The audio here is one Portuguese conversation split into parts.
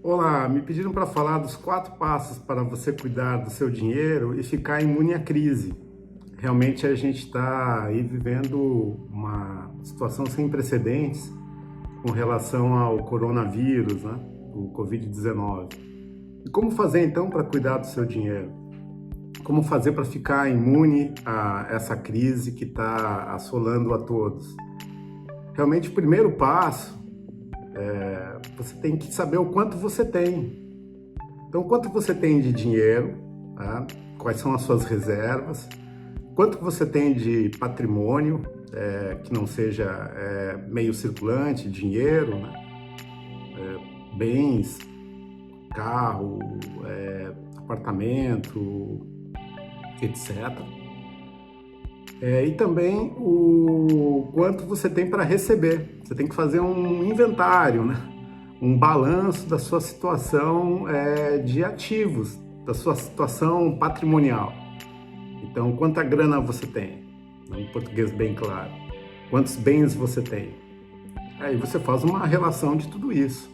Olá, me pediram para falar dos 4 passos para você cuidar do seu dinheiro e ficar imune à crise. Realmente a gente está aí vivendo uma situação sem precedentes com relação ao coronavírus, né? O Covid-19. E como fazer então para cuidar do seu dinheiro? Como fazer para ficar imune a essa crise que está assolando a todos? Realmente o primeiro passo, você tem que saber o quanto você tem. Então, quanto você tem de dinheiro, tá? Quais são as suas reservas, quanto você tem de patrimônio, que não seja meio circulante, dinheiro, né? Bens, carro, apartamento, etc. E também o quanto você tem para receber. Você tem que fazer um inventário, né? Um balanço da sua situação de ativos, da sua situação patrimonial. Então, quanta grana você tem? Em português bem claro. Quantos bens você tem? Aí você faz uma relação de tudo isso.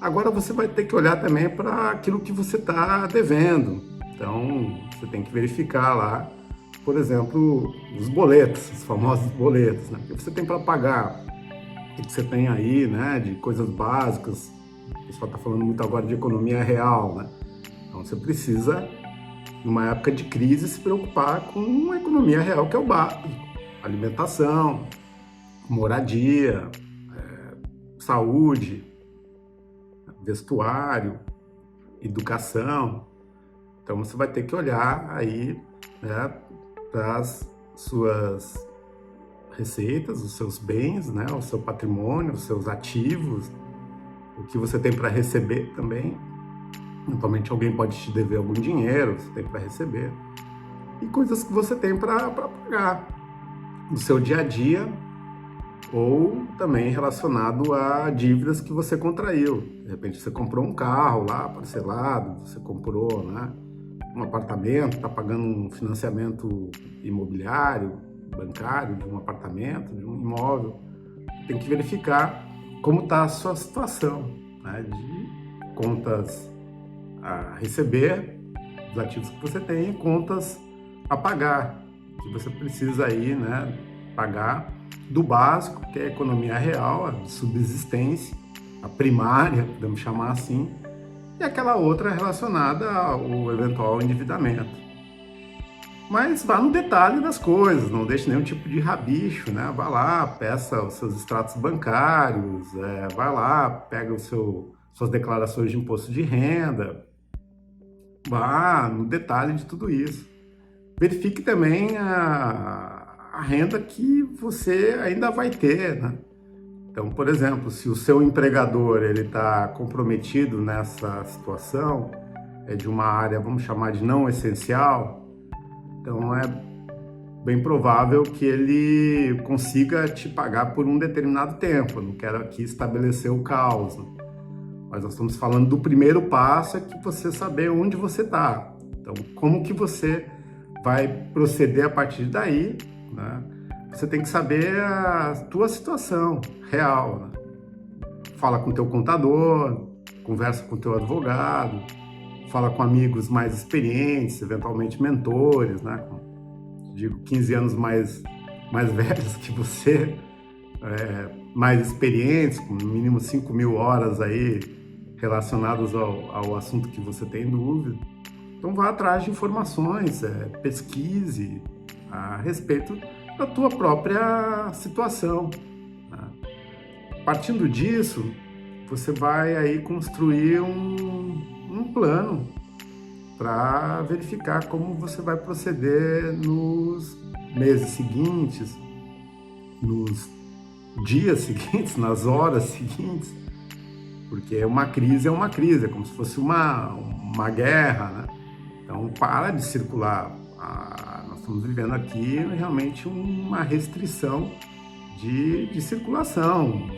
Agora você vai ter que olhar também para aquilo que você está devendo. Então, você tem que verificar lá, por exemplo, os boletos, os famosos boletos, né? O que você tem para pagar, o que você tem aí, né, de coisas básicas. O pessoal está falando muito agora de economia real, né? Então, você precisa, numa época de crise, se preocupar com a economia real, que é o básico. Alimentação, moradia, saúde, vestuário, educação. Então você vai ter que olhar aí, né, para as suas receitas, os seus bens, né, o seu patrimônio, os seus ativos, o que você tem para receber também. Eventualmente alguém pode te dever algum dinheiro, você tem para receber. E coisas que você tem para pagar no seu dia a dia, ou também relacionado a dívidas que você contraiu. De repente você comprou um carro lá parcelado, você comprou, né, um apartamento, está pagando um financiamento imobiliário, bancário de um apartamento, de um imóvel. Tem que verificar como está a sua situação, né, de contas a receber, os ativos que você tem, e contas a pagar, que você precisa aí, né, pagar do básico, que é a economia real, a de subsistência, a primária, podemos chamar assim, e aquela outra relacionada ao eventual endividamento. Mas vá no detalhe das coisas, não deixe nenhum tipo de rabicho, né? Vá lá, peça os seus extratos bancários, vai lá, pega suas declarações de imposto de renda, vá no detalhe de tudo isso. Verifique também a renda que você ainda vai ter, né? Então, por exemplo, se o seu empregador ele está comprometido nessa situação, é de uma área, vamos chamar de não essencial, então é bem provável que ele consiga te pagar por um determinado tempo. Eu não quero aqui estabelecer o caos, né? Mas nós estamos falando do primeiro passo, é que você saber onde você está. Então, como que você vai proceder a partir daí, né? Você tem que saber a tua situação real, né? Fala com o teu contador, conversa com o teu advogado, fala com amigos mais experientes, eventualmente mentores, né? Digo, 15 anos mais velhos que você, mais experientes, com no mínimo 5.000 horas aí relacionadas ao assunto que você tem dúvida. Então vá atrás de informações, pesquise a respeito da tua própria situação, né? Partindo disso, você vai aí construir um plano para verificar como você vai proceder nos meses seguintes, nos dias seguintes, nas horas seguintes, porque uma crise, é como se fosse uma guerra, né? Então, para de circular. Nós estamos vivendo aqui realmente uma restrição de circulação,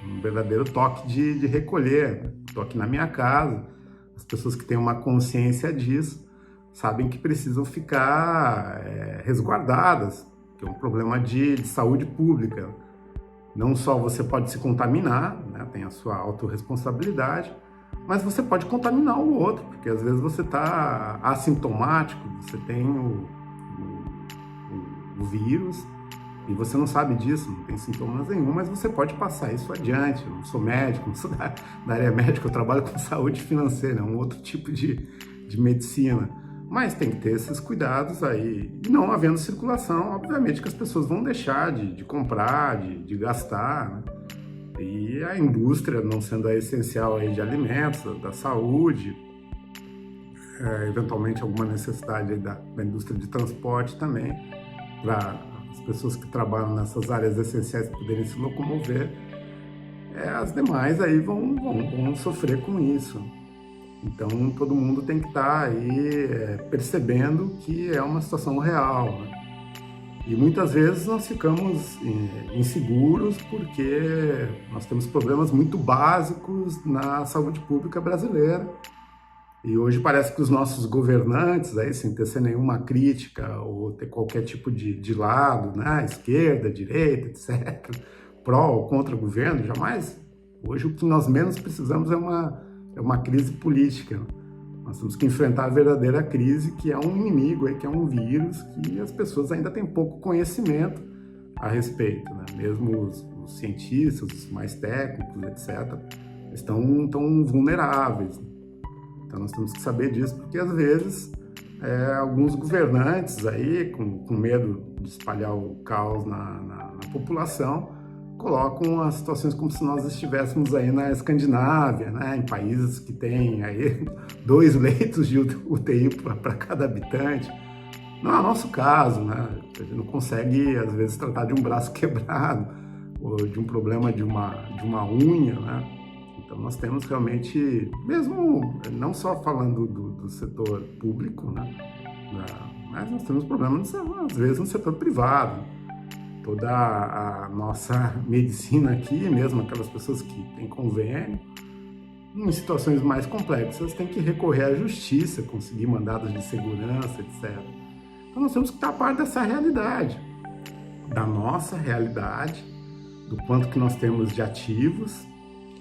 um verdadeiro toque de recolher. Estou aqui na minha casa, as pessoas que têm uma consciência disso sabem que precisam ficar resguardadas, que é um problema de saúde pública. Não só você pode se contaminar, né, tem a sua autorresponsabilidade, mas você pode contaminar o outro, porque às vezes você está assintomático, você tem o vírus e você não sabe disso, não tem sintomas nenhum, mas você pode passar isso adiante. Eu não sou médico, não sou da área médica, eu trabalho com saúde financeira, é um outro tipo de medicina. Mas tem que ter esses cuidados aí. E não havendo circulação, obviamente que as pessoas vão deixar de comprar, de gastar, né? E a indústria, não sendo a essencial aí de alimentos, da saúde, eventualmente alguma necessidade aí da indústria de transporte também, para as pessoas que trabalham nessas áreas essenciais poderem se locomover, as demais aí vão sofrer com isso. Então, todo mundo tem que estar aí percebendo que é uma situação real, né? E muitas vezes nós ficamos inseguros porque nós temos problemas muito básicos na saúde pública brasileira. E hoje parece que os nossos governantes, aí, sem tecer nenhuma crítica ou ter qualquer tipo de lado, né? Esquerda, direita, etc., pró ou contra o governo, jamais. Hoje o que nós menos precisamos é uma crise política. Nós temos que enfrentar a verdadeira crise, que é um inimigo, que é um vírus, que as pessoas ainda têm pouco conhecimento a respeito, né? Mesmo os cientistas, os mais técnicos, etc., estão tão vulneráveis. Então nós temos que saber disso, porque às vezes alguns governantes aí, com medo de espalhar o caos na população, colocam as situações como se nós estivéssemos aí na Escandinávia, né, em países que têm aí 2 leitos de UTI para cada habitante. Não é o nosso caso, né? A gente não consegue, às vezes, tratar de um braço quebrado ou de um problema de uma unha, né? Então nós temos realmente, mesmo não só falando do setor público, né, mas nós temos problemas, às vezes, no setor privado. Toda a nossa medicina aqui, mesmo aquelas pessoas que têm convênio, em situações mais complexas, tem que recorrer à justiça, conseguir mandados de segurança, etc. Então nós temos que estar a par dessa realidade, da nossa realidade, do quanto que nós temos de ativos,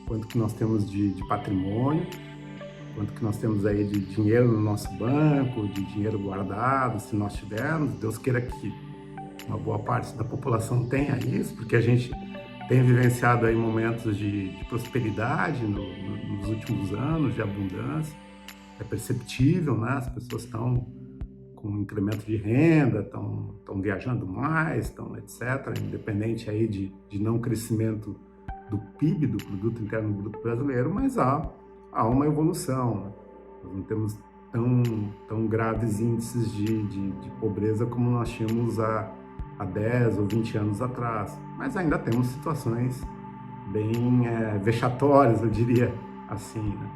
quanto que nós temos de patrimônio, quanto que nós temos aí de dinheiro no nosso banco, de dinheiro guardado, se nós tivermos. Deus queira que uma boa parte da população tenha isso, porque a gente tem vivenciado aí momentos de prosperidade nos últimos anos, de abundância. É perceptível, né? As pessoas estão com um incremento de renda, estão viajando mais, etc., independente aí de não crescimento do PIB, do Produto Interno Bruto Brasileiro, mas há uma evolução, né? Nós não temos tão graves índices de pobreza como nós tínhamos há 10 ou 20 anos atrás, mas ainda temos situações bem vexatórias, eu diria assim, né?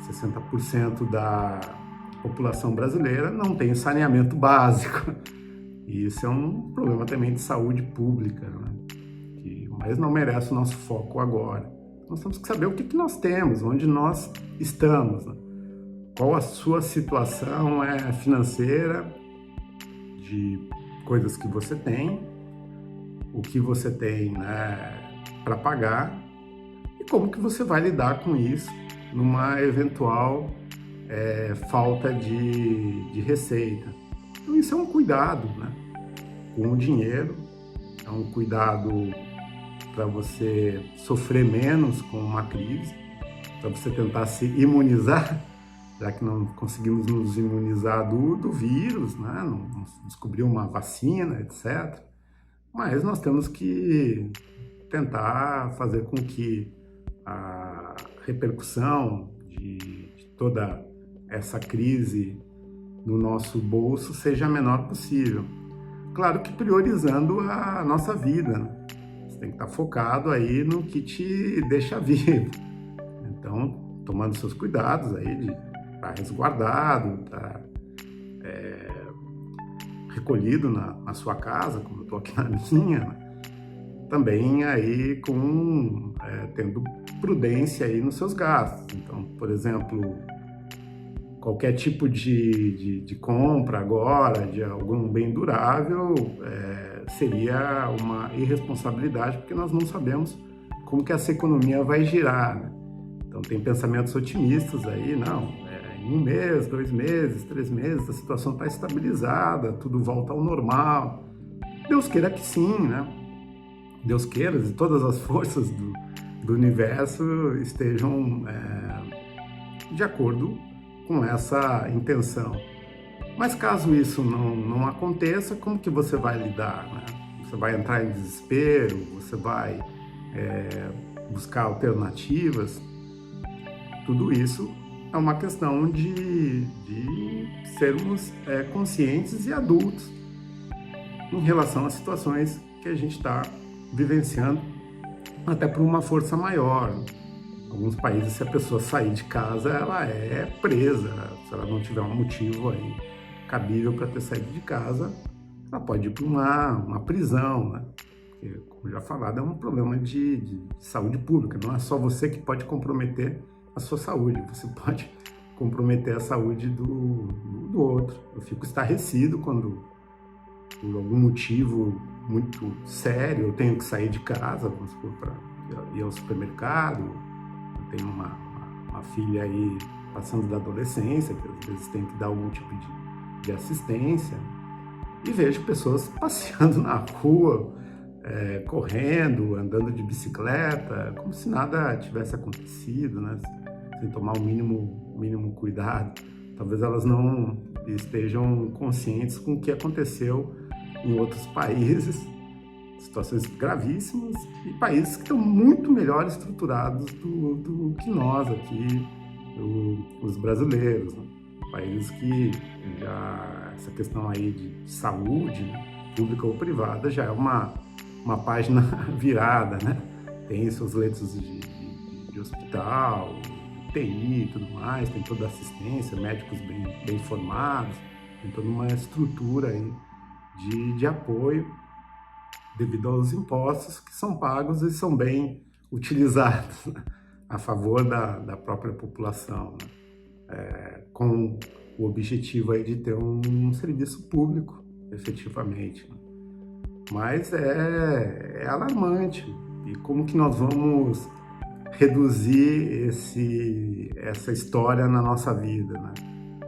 60% da população brasileira não tem saneamento básico, e isso é um problema também de saúde pública, né? Mas não merece o nosso foco agora. Nós temos que saber o que nós temos, onde nós estamos, né? Qual a sua situação financeira, de coisas que você tem, o que você tem, né, para pagar, e como que você vai lidar com isso numa eventual falta de receita. Então isso é um cuidado, né, com o dinheiro, é um cuidado para você sofrer menos com uma crise, para você tentar se imunizar, já que não conseguimos nos imunizar do vírus, né? Não descobrir uma vacina, etc. Mas nós temos que tentar fazer com que a repercussão de toda essa crise no nosso bolso seja a menor possível. Claro que priorizando a nossa vida, né? Você tem que estar focado aí no que te deixa vivo. Então, tomando seus cuidados aí de estar resguardado, estar recolhido na sua casa, como eu estou aqui na minha, né? Também aí tendo prudência aí nos seus gastos. Então, por exemplo, qualquer tipo de compra agora de algum bem durável seria uma irresponsabilidade, porque nós não sabemos como que essa economia vai girar, né? Então Então tem pensamentos otimistas aí, não, em 1 mês, 2 meses, 3 meses, a situação está estabilizada, tudo volta ao normal. Deus queira que sim, né? Deus queira e todas as forças do universo estejam de acordo com essa intenção. Mas caso isso não aconteça, como que você vai lidar, né? Você vai entrar em desespero, você vai buscar alternativas. Tudo isso é uma questão de sermos conscientes e adultos em relação às situações que a gente está vivenciando, até por uma força maior. Em alguns países, se a pessoa sair de casa, ela é presa. Se ela não tiver um motivo aí cabível para ter saído de casa, ela pode ir para uma prisão, né? Porque, como já falado, é um problema de saúde pública. Não é só você que pode comprometer a sua saúde, você pode comprometer a saúde do outro. Eu fico estarrecido quando, por algum motivo muito sério, eu tenho que sair de casa, vamos supor, para ir ao supermercado. Eu tenho uma filha aí passando da adolescência, que às vezes tem que dar algum tipo de assistência, e vejo pessoas passeando na rua, correndo, andando de bicicleta, como se nada tivesse acontecido, né? Sem tomar o mínimo cuidado. Talvez elas não estejam conscientes com o que aconteceu em outros países, situações gravíssimas, e países que estão muito melhor estruturados do que nós aqui, os brasileiros, né? Países que já essa questão aí de saúde, né, pública ou privada, já é uma página virada, né? Tem seus leitos de hospital, TI e tudo mais, tem toda a assistência, médicos bem formados, tem toda uma estrutura aí de apoio devido aos impostos que são pagos e são bem utilizados, né, a favor da própria população, né? Com o objetivo aí de ter um serviço público, efetivamente, né? Mas é alarmante. E como que nós vamos reduzir essa história na nossa vida, né?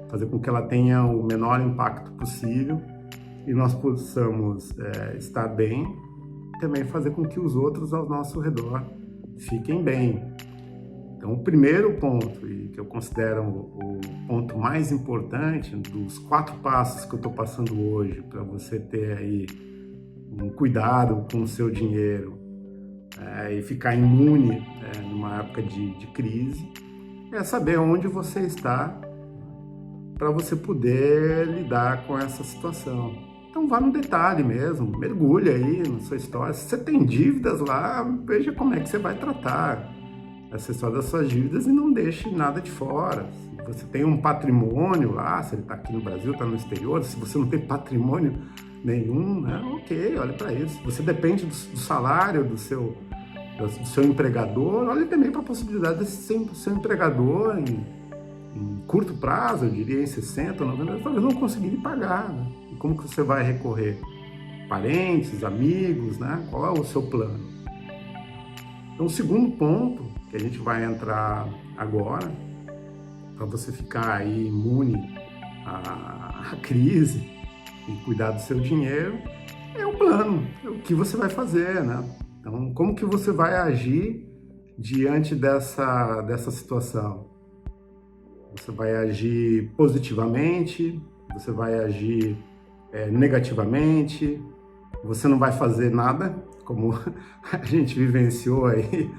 Fazer com que ela tenha o menor impacto possível e nós possamos estar bem, e também fazer com que os outros ao nosso redor fiquem bem. Então, o primeiro ponto, e que eu considero o ponto mais importante dos 4 passos que eu estou passando hoje para você ter aí um cuidado com o seu dinheiro e ficar imune numa época de crise, é saber onde você está para você poder lidar com essa situação. Então vá no detalhe mesmo, mergulhe aí na sua história. Se você tem dívidas lá, veja como é que você vai tratar essa história das suas dívidas e não deixe nada de fora. Se você tem um patrimônio lá, se ele está aqui no Brasil, está no exterior, se você não tem patrimônio nenhum, né? Ok, olha para isso. Se você depende do salário do seu empregador, olhe também para a possibilidade de ser seu empregador em curto prazo, eu diria em 60, 90 anos, talvez não conseguir lhe pagar, né? E como que você vai recorrer? Parentes, amigos, né? Qual é o seu plano? Então, o segundo ponto que a gente vai entrar agora, para você ficar aí imune à crise e cuidar do seu dinheiro, é o plano, é o que você vai fazer, né? Então, como que você vai agir diante dessa situação? Você vai agir positivamente, você vai agir negativamente, você não vai fazer nada, como a gente vivenciou aí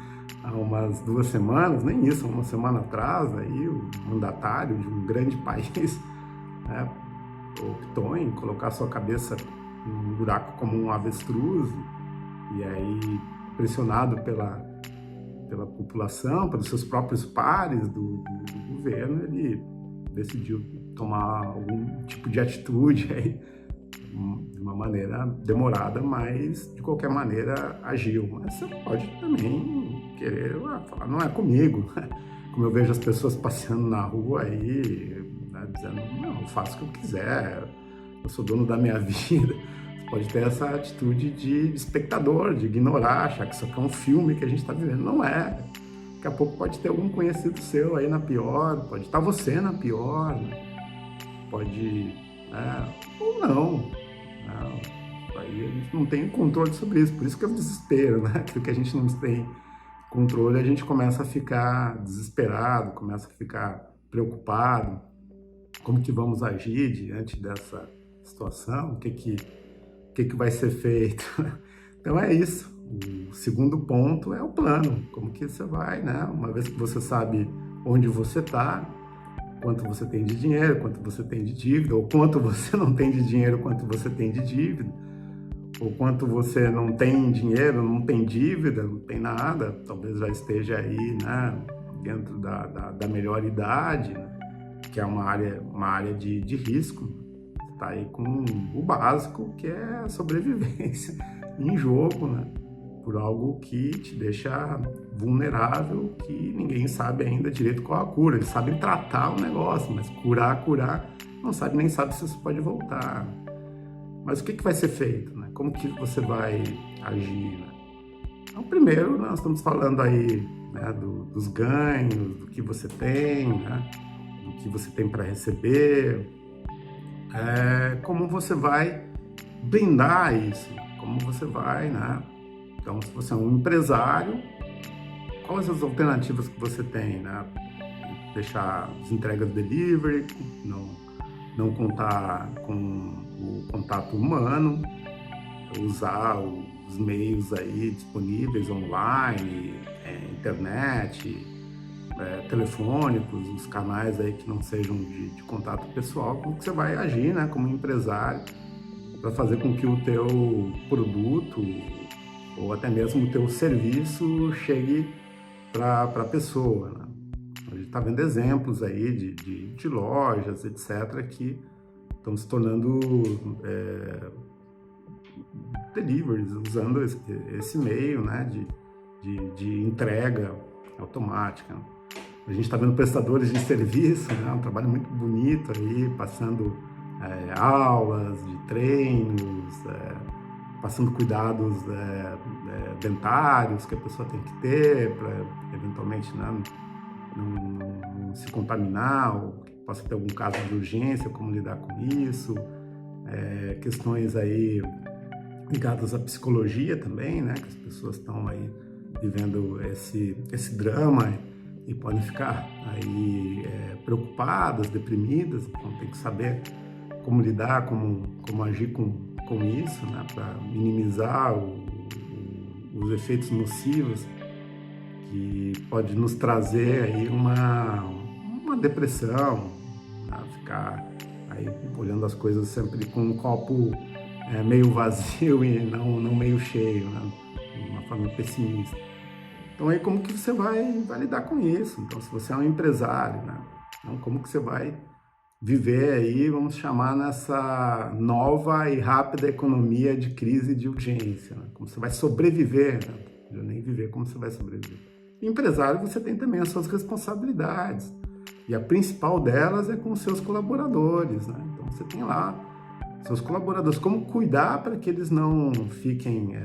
há umas 2 semanas, nem isso, uma semana atrás, aí o mandatário de um grande país, né, optou em colocar sua cabeça num buraco como um avestruz, e aí, pressionado pela população, pelos seus próprios pares do governo, ele decidiu tomar algum tipo de atitude aí, de uma maneira demorada, mas de qualquer maneira agiu. Mas você pode também querer falar, não é comigo, né? Como eu vejo as pessoas passeando na rua aí, né, dizendo, não, eu faço o que eu quiser, eu sou dono da minha vida. Você pode ter essa atitude de espectador, de ignorar, achar que isso aqui é um filme que a gente está vivendo. Não é. Daqui a pouco pode ter algum conhecido seu aí na pior, pode estar você na pior, né? Pode, ou não, né? Aí a gente não tem controle sobre isso, por isso que é o desespero, né? Aquilo que a gente não tem controle, a gente começa a ficar desesperado, começa a ficar preocupado, como que vamos agir diante dessa situação, o que vai ser feito. Então é isso. O segundo ponto é o plano, como que você vai, né? Uma vez que você sabe onde você está, quanto você tem de dinheiro, quanto você tem de dívida, ou quanto você não tem de dinheiro, quanto você tem de dívida, ou quanto você não tem dinheiro, não tem dívida, não tem nada, talvez já esteja aí, né, dentro da melhor idade, né, que é uma área de risco. Você está aí com o básico, que é a sobrevivência em jogo, né, por algo que te deixa vulnerável, que ninguém sabe ainda direito qual a cura. Eles sabem tratar o negócio, mas curar, nem sabe se isso pode voltar. Mas o que vai ser feito, né? Como que você vai agir, né? Então, primeiro, nós estamos falando aí, né, dos ganhos, do que você tem, né, do que você tem para receber, como você vai blindar isso, como você vai, né? Então, se você é um empresário, quais as alternativas que você tem, né? Deixar as entregas delivery, não contar com o contato humano, usar os meios aí disponíveis online, internet, telefônicos, os canais aí que não sejam de contato pessoal. Como que você vai agir, né, como empresário, para fazer com que o teu produto ou até mesmo o teu serviço chegue para a pessoa, né? A gente está vendo exemplos aí de lojas, etc., que estão se tornando deliveries, usando esse meio, né, de entrega automática. A gente está vendo prestadores de serviço, né, um trabalho muito bonito aí, passando aulas de treinos, passando cuidados dentários que a pessoa tem que ter para eventualmente, né, não se contaminar, ou que possa ter algum caso de urgência, como lidar com isso, questões aí ligadas à psicologia também, né, que as pessoas estão aí vivendo esse drama e podem ficar aí preocupadas, deprimidas, então tem que saber como lidar, como agir com isso, né, para minimizar os efeitos nocivos que pode nos trazer aí uma depressão, né? Ficar aí olhando as coisas sempre com um copo meio vazio e não meio cheio, né? De uma forma pessimista. Então aí como que você vai lidar com isso? Então se você é um empresário, né? Então como que você vai viver aí, vamos chamar, nessa nova e rápida economia de crise e de urgência, né? Como você vai sobreviver, né? Eu nem viver, como você vai sobreviver. Empresário, você tem também as suas responsabilidades, e a principal delas é com os seus colaboradores, né? Então você tem lá seus colaboradores, como cuidar para que eles não fiquem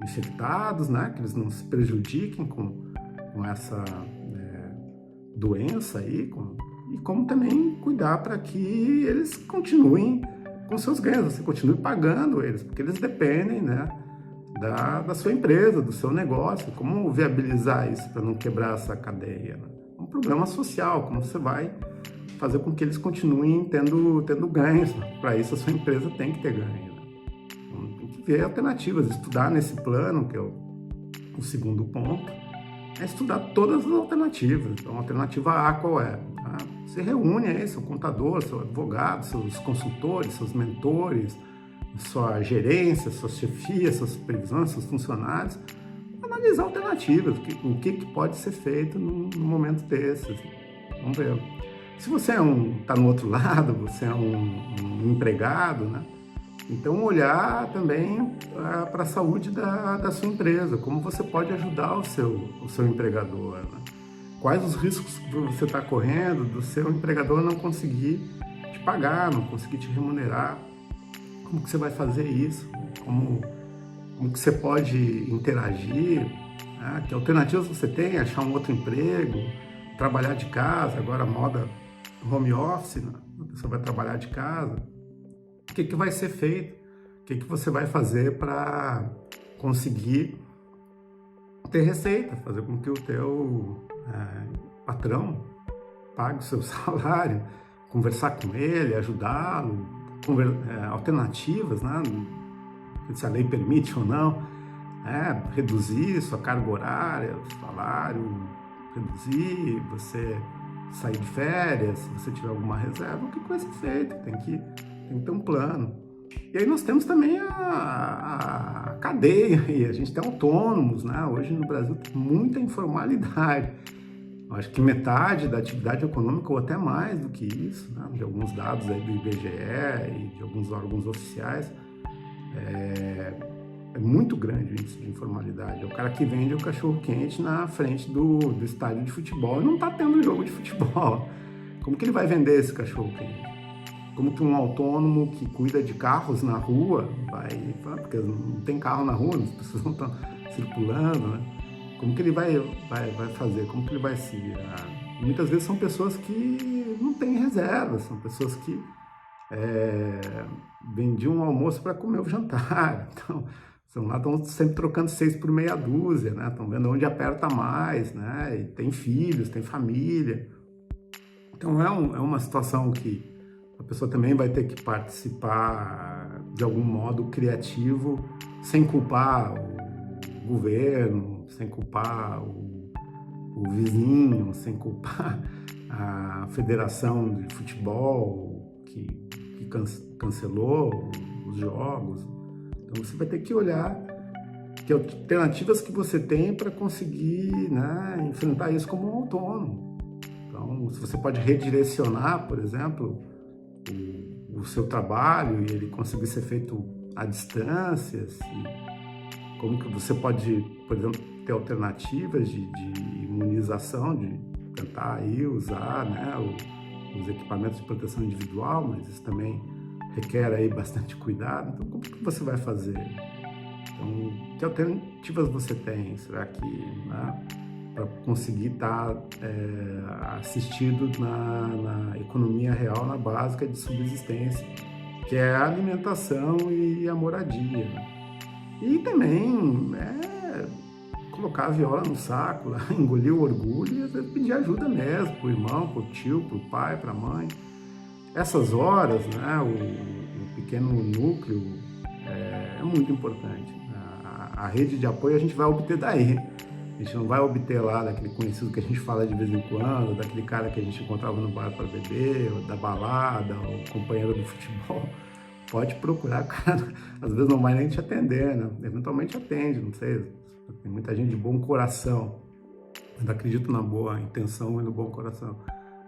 infectados, né? Que eles não se prejudiquem com essa doença aí, e como também cuidar para que eles continuem com seus ganhos, você continue pagando eles, porque eles dependem, né, da sua empresa, do seu negócio. Como viabilizar isso para não quebrar essa cadeia, né? Um problema social, como você vai fazer com que eles continuem tendo ganhos, né? Para isso a sua empresa tem que ter ganho, né? Então, tem que ver alternativas, estudar nesse plano, que é o segundo ponto, é estudar todas as alternativas. Então, a alternativa A qual é? Você reúne aí seu contador, seu advogado, seus consultores, seus mentores, sua gerência, sua chefia, suas supervisões, seus funcionários, analisar alternativas, o que pode ser feito num momento desses. Vamos ver. Se você está no outro lado, você é um empregado, né? Então olhar também para a saúde da sua empresa, como você pode ajudar o seu empregador, né? Quais os riscos que você está correndo do seu empregador não conseguir te pagar, não conseguir te remunerar. Como que você vai fazer isso? Como que você pode interagir né? Que alternativas você tem? Achar um outro emprego, trabalhar de casa, agora a moda home office, né? A pessoa vai trabalhar de casa. O que vai ser feito? O que você vai fazer para conseguir ter receita, fazer com que o teu patrão pague o seu salário, conversar com ele, ajudá-lo, alternativas, né? Se a lei permite ou não, reduzir sua carga horária, o salário, reduzir, você sair de férias, se você tiver alguma reserva, o que vai ser feito? Tem que ter um plano. E aí nós temos também a cadeia, e a gente tem autônomos, né? Hoje no Brasil tem muita informalidade. Eu acho que metade da atividade econômica, ou até mais do que isso, né? De alguns dados aí do IBGE e de alguns órgãos oficiais, é muito grande o índice de informalidade. É o cara que vende o cachorro-quente na frente do estádio de futebol e não está tendo jogo de futebol. Como que ele vai vender esse cachorro-quente? Como que um autônomo que cuida de carros na rua vai... Porque não tem carro na rua, as pessoas não estão circulando, né? Como que ele vai fazer? Como que ele vai se virar? Muitas vezes são pessoas que não têm reserva, são pessoas que vendiam um almoço para comer o jantar. Então, estão sempre trocando 6 por meia dúzia, né? Estão vendo onde aperta mais, né? E tem filhos, tem família. Então, é uma situação que a pessoa também vai ter que participar de algum modo criativo, sem culpar o governo, sem culpar o vizinho, sem culpar a federação de futebol que cancelou os jogos. Então você vai ter que olhar que alternativas que você tem para conseguir, né, enfrentar isso como um autônomo. Então, se você pode redirecionar, por exemplo, o seu trabalho e ele conseguir ser feito à distância, como que você pode, por exemplo, ter alternativas de imunização, de tentar aí usar, né, os equipamentos de proteção individual, mas isso também requer aí bastante cuidado. Então, como que você vai fazer? Então, que alternativas você tem? Será que, né, para conseguir estar assistido na economia real, na básica de subsistência, que é a alimentação e a moradia, né? E também colocar a viola no saco, engolir o orgulho e às vezes pedir ajuda mesmo, para o irmão, para o tio, para o pai, para a mãe. Essas horas, né, o pequeno núcleo é muito importante. A rede de apoio a gente vai obter daí. A gente não vai obter lá daquele conhecido que a gente fala de vez em quando, daquele cara que a gente encontrava no bar para beber, ou da balada, ou companheiro do futebol. Pode procurar, cara. Às vezes não vai nem te atender, né? Eventualmente atende, não sei. Tem muita gente de bom coração. Eu acredito na boa intenção e no bom coração.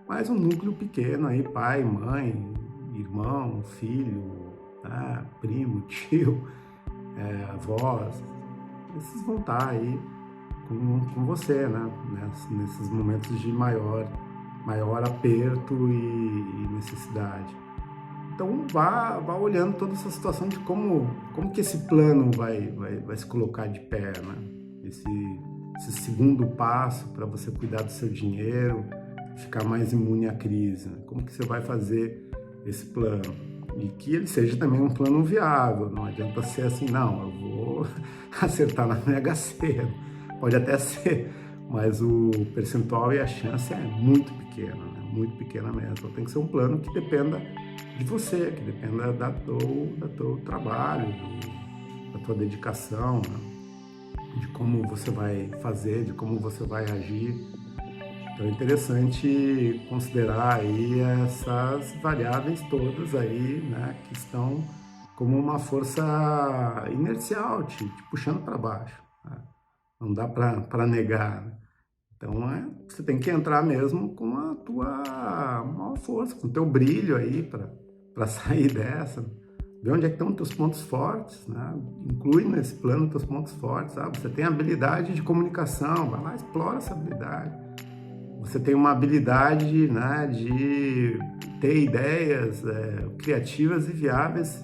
Mas um núcleo pequeno aí, pai, mãe, irmão, filho, tá? Primo, tio, avós, esses vão estar aí com você, né? Nesses momentos de maior aperto e necessidade. Então vá olhando toda essa situação de como que esse plano vai se colocar de pé, né? Esse segundo passo para você cuidar do seu dinheiro, ficar mais imune à crise, né? Como que você vai fazer esse plano? E que ele seja também um plano viável, não adianta ser assim, não, eu vou acertar na Mega Sena. Pode até ser, mas o percentual e a chance é muito pequena, né? Muito pequena mesmo. Então tem que ser um plano que dependa de você, que dependa do teu trabalho, da tua dedicação, né? De como você vai fazer, de como você vai agir. Então é interessante considerar aí essas variáveis todas aí, né, que estão como uma força inercial, te puxando para baixo, né? Não dá para negar, né? Então você tem que entrar mesmo com a tua maior força, com o teu brilho aí para sair dessa. Ver onde é que estão os teus pontos fortes, né? Inclui nesse plano os teus pontos fortes. Você tem habilidade de comunicação, vai lá, explora essa habilidade. Você tem uma habilidade, né, de ter ideias criativas e viáveis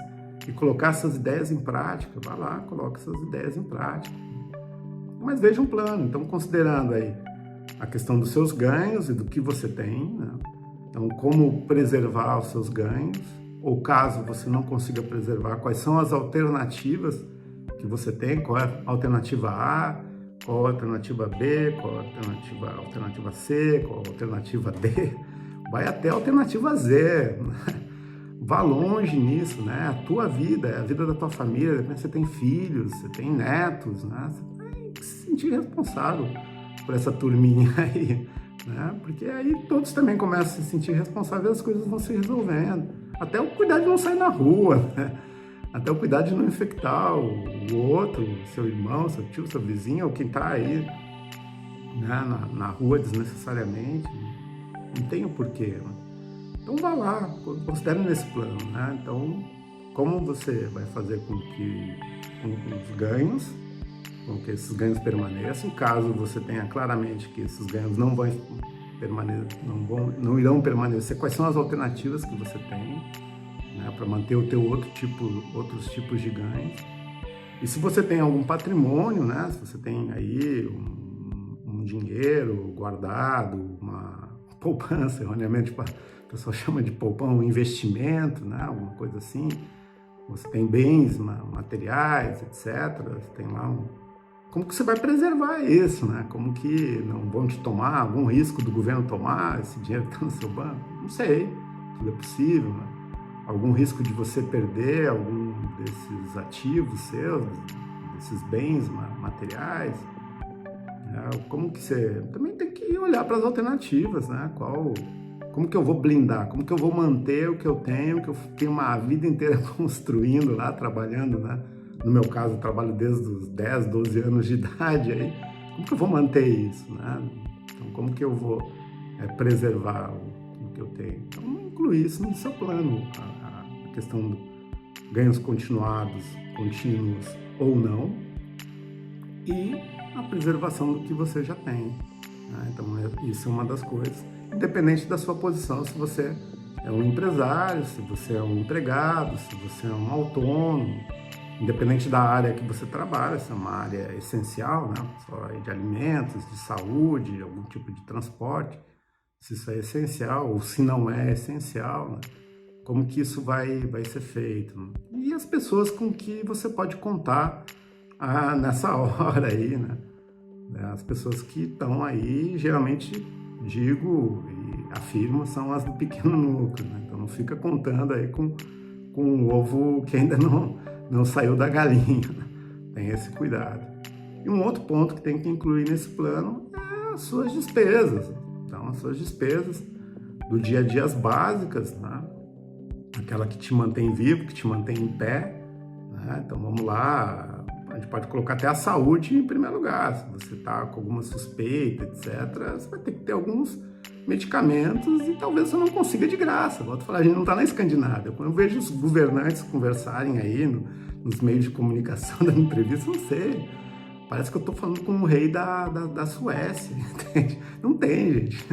e colocar essas ideias em prática. Vai lá, coloca essas ideias em prática. Mas veja um plano, então considerando aí a questão dos seus ganhos e do que você tem, né? Então, como preservar os seus ganhos, ou caso você não consiga preservar, quais são as alternativas que você tem, qual é a alternativa A, qual a alternativa B, qual a alternativa C, qual a alternativa D, vai até a alternativa Z, vá longe nisso, né? A tua vida, a vida da tua família, você tem filhos, você tem netos, né? Você tem que se sentir responsável por essa turminha aí, né? Porque aí todos também começam a se sentir responsáveis, as coisas vão se resolvendo. Até o cuidar de não sair na rua, né? Até o cuidar de não infectar o outro, seu irmão, seu tio, seu vizinho, ou quem está aí, né, na rua desnecessariamente. Não tem o porquê, né? Então vá lá, considere nesse plano, né? Então, como você vai fazer com os ganhos, com que esses ganhos permaneçam, caso você tenha claramente que esses ganhos não vão permanecer, não irão permanecer, quais são as alternativas que você tem, né, para manter o teu outros tipos de ganhos. E se você tem algum patrimônio, né, se você tem aí um dinheiro guardado, uma poupança, erroneamente o pessoal chama de poupança, um investimento, né, alguma coisa assim, você tem bens materiais, etc., você tem lá como que você vai preservar isso, né? Como que não vão te tomar, algum risco do governo tomar esse dinheiro que está no seu banco? Não sei, tudo é possível, né? Algum risco de você perder algum desses ativos seus, desses bens materiais, né? Como que você também tem que olhar para as alternativas, né? Como que eu vou blindar? Como que eu vou manter o que eu tenho uma vida inteira construindo lá, trabalhando, né? No meu caso, eu trabalho desde os 10, 12 anos de idade aí. Como que eu vou manter isso, né? Então, como que eu vou preservar o que eu tenho? Então, incluir isso no seu plano, a questão de ganhos continuados, contínuos ou não, e a preservação do que você já tem, né? Então, isso é uma das coisas, independente da sua posição, se você é um empresário, se você é um empregado, se você é um autônomo, independente da área que você trabalha, se é uma área essencial, né? Só de alimentos, de saúde, algum tipo de transporte, se isso é essencial ou se não é essencial, né? Como que isso vai ser feito, né? E as pessoas com que você pode contar nessa hora aí, né? As pessoas que estão aí, geralmente digo e afirmo, são as do pequeno núcleo, né? Então não fica contando aí com um ovo que ainda não saiu da galinha, né? Tem esse cuidado. E um outro ponto que tem que incluir nesse plano é as suas despesas. Então, as suas despesas do dia a dia, as básicas, né? Aquela que te mantém vivo, que te mantém em pé, né? Então, vamos lá, a gente pode colocar até a saúde em primeiro lugar. Se você está com alguma suspeita, etc., você vai ter que ter alguns medicamentos e talvez você não consiga de graça. Volto a falar, a gente não está na Escandinávia. Quando eu vejo os governantes conversarem aí nos meios de comunicação, dando entrevista, não sei. Parece que eu estou falando com o rei da Suécia, entende? Não tem, gente.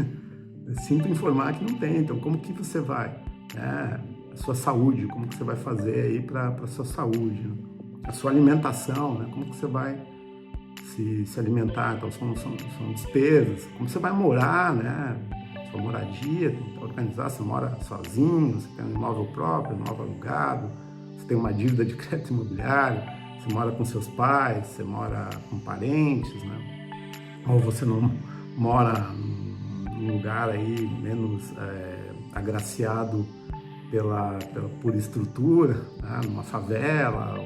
Sinto informar que não tem. Então, como que você vai? A sua saúde, como que você vai fazer aí para a sua saúde? Né? A sua alimentação, né? Como que você vai se alimentar? Então, são despesas. Como você vai morar, né? Sua moradia, tem que organizar. Você mora sozinho, você tem um imóvel próprio, um imóvel alugado, você tem uma dívida de crédito imobiliário, você mora com seus pais, você mora com parentes, né? Ou você não mora num lugar aí menos agraciado por estrutura, né? Numa favela,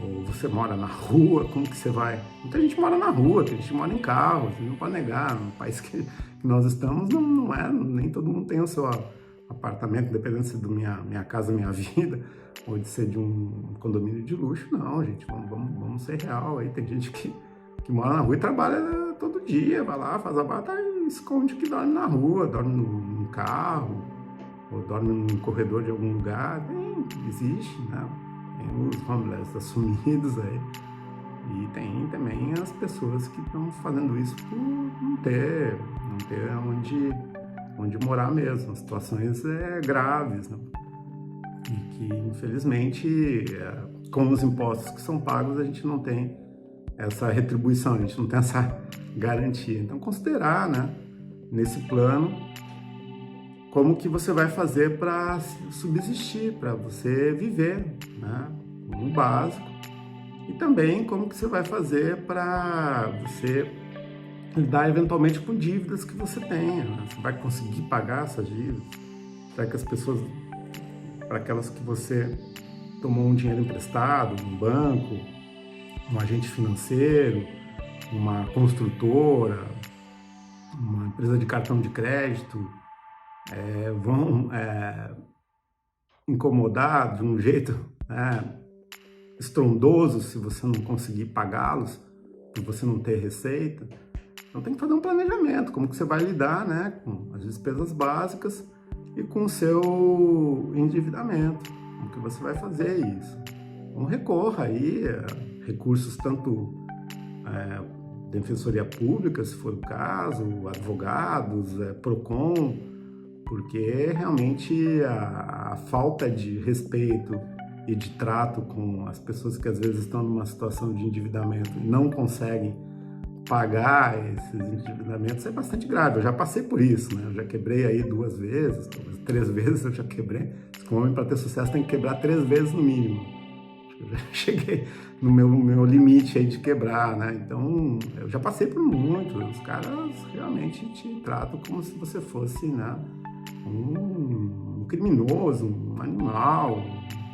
ou você mora na rua, como que você vai? Muita gente mora na rua, tem gente que mora em carro, você não pode negar, no país que nós estamos, nem todo mundo tem o seu apartamento, independente se é minha casa, minha vida, ou de ser de um condomínio de luxo, não, gente, vamos ser real, aí tem gente que mora na rua e trabalha todo dia, vai lá, faz a bata e esconde que dorme na rua, dorme num carro, ou dorme num corredor de algum lugar, existe, né? Tem os homeless assumidos aí, e tem também as pessoas que estão fazendo isso por não ter onde morar mesmo, situações graves, né? E que, infelizmente, com os impostos que são pagos, a gente não tem essa retribuição, a gente não tem essa garantia. Então, considerar, né, nesse plano, como que você vai fazer para subsistir, para você viver, né, no básico, e também como que você vai fazer para você lidar eventualmente com dívidas que você tenha, né? Você vai conseguir pagar essas dívidas? Será que as pessoas, para aquelas que você tomou um dinheiro emprestado, um banco, um agente financeiro, uma construtora, uma empresa de cartão de crédito, vão incomodar de um jeito estrondoso se você não conseguir pagá-los, se você não ter receita? Então tem que fazer um planejamento, como que você vai lidar, né, com as despesas básicas e com o seu endividamento, como que você vai fazer isso. Então recorra aí a recursos tanto Defensoria Pública, se for o caso, advogados, PROCON, porque realmente a falta de respeito e de trato com as pessoas que às vezes estão numa situação de endividamento e não conseguem pagar esses endividamentos é bastante grave. Eu já passei por isso, né? Eu já quebrei aí 2 vezes, 3 vezes eu já quebrei. Um homem, para ter sucesso, tem que quebrar 3 vezes no mínimo. Eu já cheguei no meu limite aí de quebrar, né? Então, eu já passei por muito. Os caras realmente te tratam como se você fosse, né, um criminoso, um animal,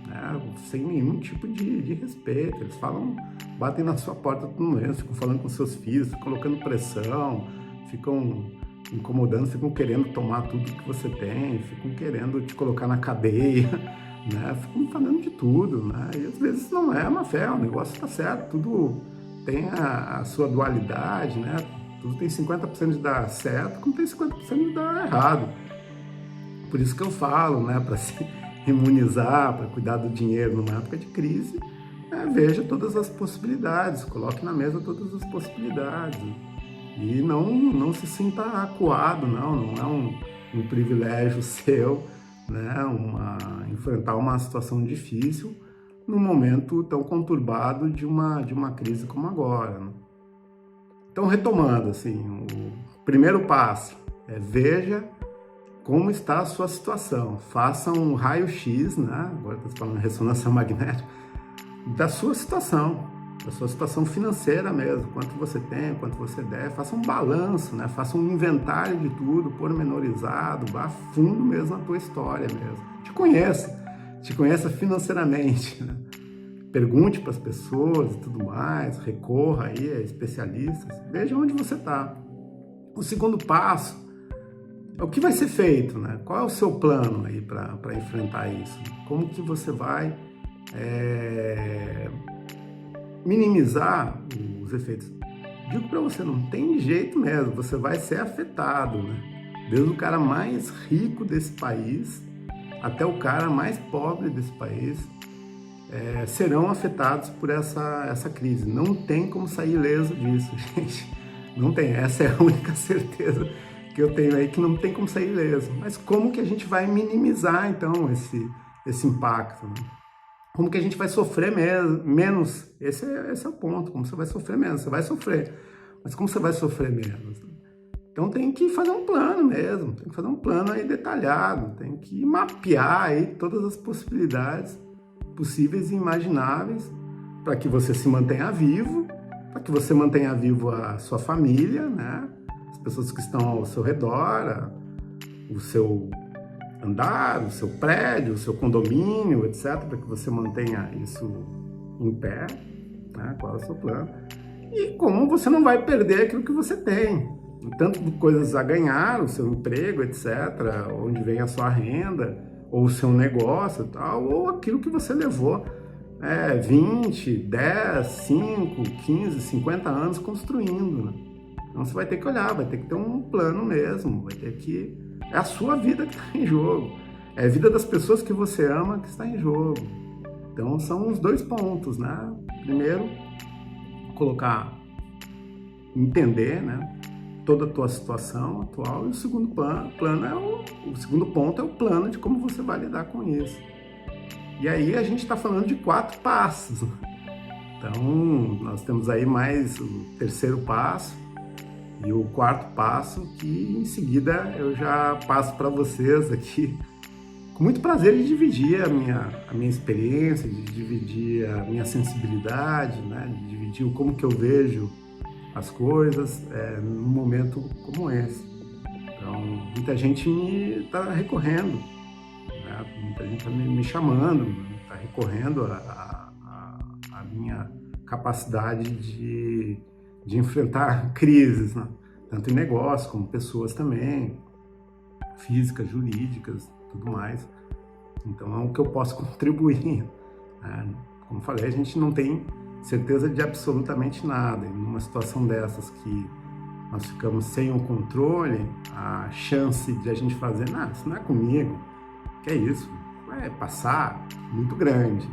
né, sem nenhum tipo de respeito. Eles falam, batem na sua porta todo mês, ficam falando com seus filhos, ficam colocando pressão, ficam incomodando, ficam querendo tomar tudo que você tem, ficam querendo te colocar na cadeia, né? Ficam falando de tudo, né? E às vezes não é má fé, o negócio está certo, tudo tem a sua dualidade, né? Tudo tem 50% de dar certo, como tem 50% de dar errado. Por isso que eu falo, né, para se imunizar, para cuidar do dinheiro numa época de crise, veja todas as possibilidades, coloque na mesa todas as possibilidades. E não se sinta acuado, não é um privilégio seu, né, enfrentar uma situação difícil num momento tão conturbado de uma crise como agora, né? Então, retomando, assim, o primeiro passo é veja como está a sua situação, faça um raio-x, né, agora estou falando de ressonância magnética, da sua situação financeira mesmo, quanto você tem, quanto você deve, faça um balanço, né? Faça um inventário de tudo, pormenorizado, vá a fundo mesmo na tua história mesmo. Te conheça financeiramente, né? Pergunte para as pessoas e tudo mais, recorra aí a especialistas, veja onde você está. O segundo passo é o que vai ser feito, né? Qual é o seu plano aí para enfrentar isso? Como que você vai minimizar os efeitos? Digo para você, não tem jeito mesmo, você vai ser afetado, né? Desde o cara mais rico desse país até o cara mais pobre desse país serão afetados por essa crise. Não tem como sair ileso disso, gente. Não tem, essa é a única certeza que eu tenho aí, que não tem como sair ileso. Mas como que a gente vai minimizar, então, esse impacto, né? Como que a gente vai sofrer menos? Esse é o ponto, como você vai sofrer menos. Você vai sofrer, mas como você vai sofrer menos? Então tem que fazer um plano mesmo, tem que fazer um plano aí detalhado, tem que mapear aí todas as possibilidades possíveis e imagináveis para que você se mantenha vivo, para que você mantenha vivo a sua família, né? As pessoas que estão ao seu redor, o seu andar, o seu prédio, o seu condomínio, etc., para que você mantenha isso em pé, né? Qual é o seu plano? E como você não vai perder aquilo que você tem, tanto de coisas a ganhar, o seu emprego, etc., onde vem a sua renda, ou o seu negócio, tal, ou aquilo que você levou 20, 10, 5, 15, 50 anos construindo, né? Então você vai ter que olhar, vai ter que ter um plano mesmo, vai ter que... É a sua vida que está em jogo, é a vida das pessoas que você ama que está em jogo. Então são os 2 pontos, né? Primeiro, entender, né, toda a tua situação atual, e o segundo o segundo ponto é o plano de como você vai lidar com isso. E aí a gente está falando de 4 passos. Então, nós temos aí mais o terceiro passo e o quarto passo, que em seguida eu já passo para vocês aqui, com muito prazer de dividir a minha experiência, de dividir a minha sensibilidade, né? De dividir o como que eu vejo as coisas num momento como esse. Então, muita gente me está recorrendo, né? Muita gente está me chamando, está recorrendo a minha capacidade de enfrentar crises, né? Tanto em negócio como pessoas também, físicas, jurídicas, tudo mais. Então é o que eu posso contribuir, né? Como falei, a gente não tem certeza de absolutamente nada. E numa situação dessas que nós ficamos sem o controle, a chance de a gente fazer, não, isso não é comigo, que é isso, vai passar, muito grande.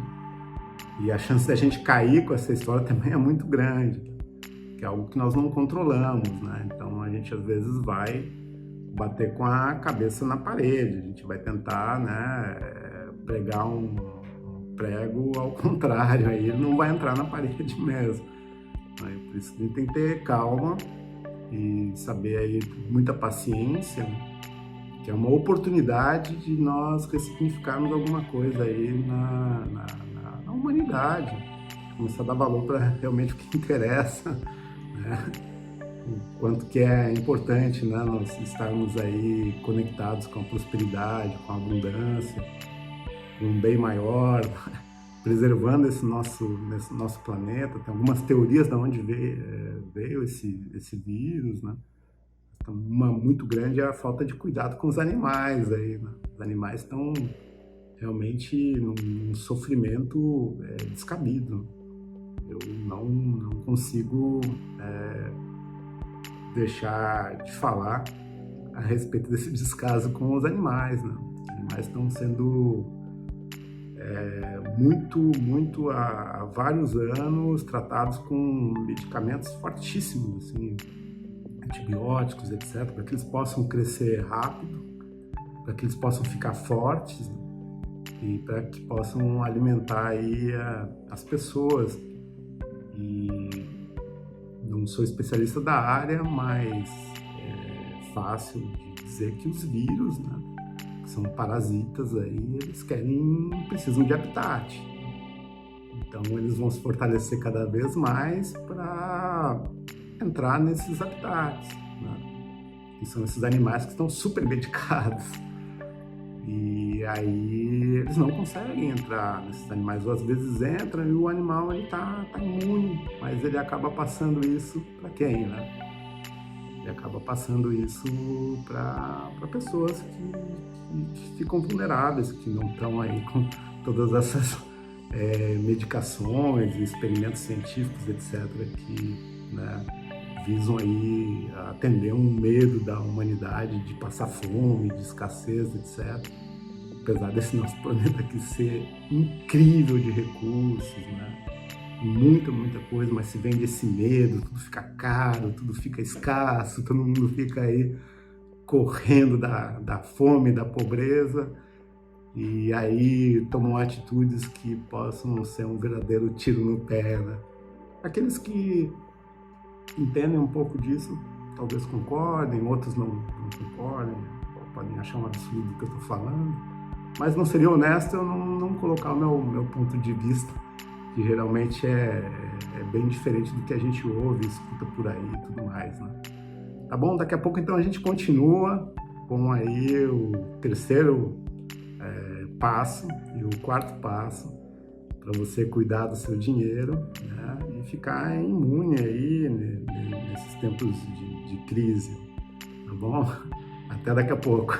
E a chance de a gente cair com essa história também é muito grande, que é algo que nós não controlamos, né? Então a gente às vezes vai bater com a cabeça na parede, a gente vai tentar, né, pregar um prego ao contrário, aí ele não vai entrar na parede mesmo. Né? Por isso a gente tem que ter calma e saber aí, muita paciência, né? Que é uma oportunidade de nós ressignificarmos alguma coisa aí na humanidade, começar a dar valor para realmente o que interessa, né? O quanto que é importante, né, nós estarmos aí conectados com a prosperidade, com a abundância, com um bem maior, preservando esse nosso planeta. Tem algumas teorias de onde veio esse vírus, né? Então, uma muito grande é a falta de cuidado com os animais aí, né? Os animais estão realmente num sofrimento descabido. Eu não consigo deixar de falar a respeito desse descaso com os animais, né? Os animais estão sendo muito há vários anos tratados com medicamentos fortíssimos, assim, antibióticos, etc., para que eles possam crescer rápido, para que eles possam ficar fortes, né? E para que possam alimentar aí as pessoas. E não sou especialista da área, mas é fácil de dizer que os vírus, né, que são parasitas aí, eles precisam de habitat. Então eles vão se fortalecer cada vez mais para entrar nesses habitats, né? Que são esses animais que estão super medicados. E aí eles não conseguem entrar nesses animais, ou às vezes entram e o animal tá imune, mas ele acaba passando isso para quem, né? Ele acaba passando isso para pessoas que ficam vulneráveis, que não estão aí com todas essas medicações, experimentos científicos, etc., que, né, visam aí atender um medo da humanidade de passar fome, de escassez, etc. Apesar desse nosso planeta aqui ser incrível de recursos, né? Muita coisa, mas se vende esse medo, tudo fica caro, tudo fica escasso, todo mundo fica aí correndo da fome, da pobreza, e aí tomam atitudes que possam ser um verdadeiro tiro no pé, né? Aqueles que entendem um pouco disso, talvez concordem, outros não concordem, podem achar um absurdo o que eu estou falando, mas não seria honesto eu não colocar o meu ponto de vista, que geralmente é bem diferente do que a gente ouve, escuta por aí e tudo mais, né? Tá bom? Daqui a pouco então a gente continua com aí o terceiro passo e o quarto passo para você cuidar do seu dinheiro, né? E ficar imune aí nesses tempos de crise, tá bom? Até daqui a pouco.